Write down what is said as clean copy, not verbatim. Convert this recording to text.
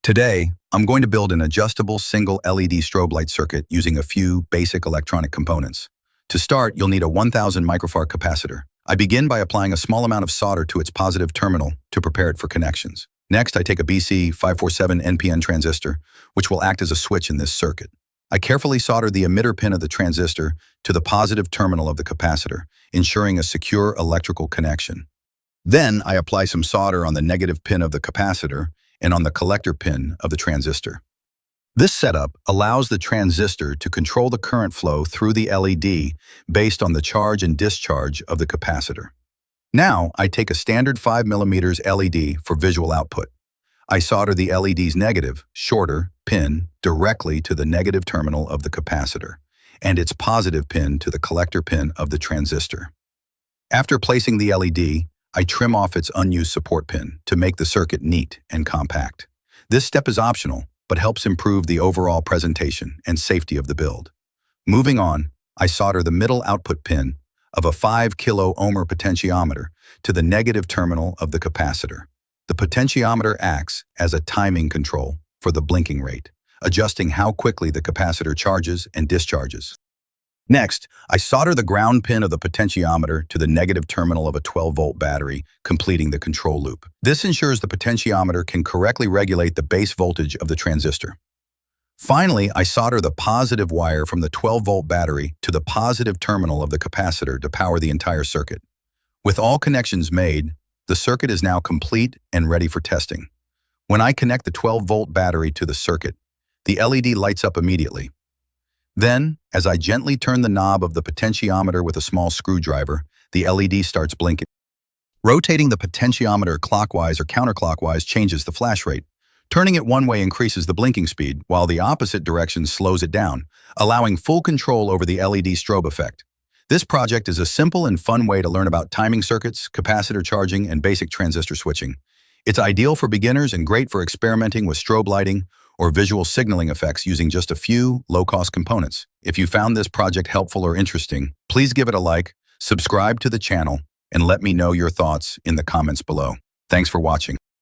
Today, I'm going to build an adjustable single LED strobe light circuit using a few basic electronic components. To start, you'll need a 1000 microfarad capacitor. I begin by applying a small amount of solder to its positive terminal to prepare it for connections. Next, I take a BC547 NPN transistor, which will act as a switch in this circuit. I carefully solder the emitter pin of the transistor to the positive terminal of the capacitor, ensuring a secure electrical connection. Then, I apply some solder on the negative pin of the capacitor and on the collector pin of the transistor. This setup allows the transistor to control the current flow through the LED based on the charge and discharge of the capacitor. Now, I take a standard 5mm LED for visual output. I solder the LED's negative, shorter, pin directly to the negative terminal of the capacitor, and its positive pin to the collector pin of the transistor. After placing the LED, I trim off its unused support pin to make the circuit neat and compact. This step is optional, but helps improve the overall presentation and safety of the build. Moving on, I solder the middle output pin of a 5 kilo-ohm potentiometer to the negative terminal of the capacitor. The potentiometer acts as a timing control for the blinking rate, adjusting how quickly the capacitor charges and discharges. Next, I solder the ground pin of the potentiometer to the negative terminal of a 12-volt battery, completing the control loop. This ensures the potentiometer can correctly regulate the base voltage of the transistor. Finally, I solder the positive wire from the 12-volt battery to the positive terminal of the capacitor to power the entire circuit. With all connections made, the circuit is now complete and ready for testing. When I connect the 12-volt battery to the circuit, the LED lights up immediately. Then, as I gently turn the knob of the potentiometer with a small screwdriver, the LED starts blinking. Rotating the potentiometer clockwise or counterclockwise changes the flash rate. Turning it one way increases the blinking speed, while the opposite direction slows it down, allowing full control over the LED strobe effect. This project is a simple and fun way to learn about timing circuits, capacitor charging, and basic transistor switching. It's ideal for beginners and great for experimenting with strobe lighting or visual signaling effects using just a few low-cost components. If you found this project helpful or interesting, please give it a like, subscribe to the channel, and let me know your thoughts in the comments below. Thanks for watching.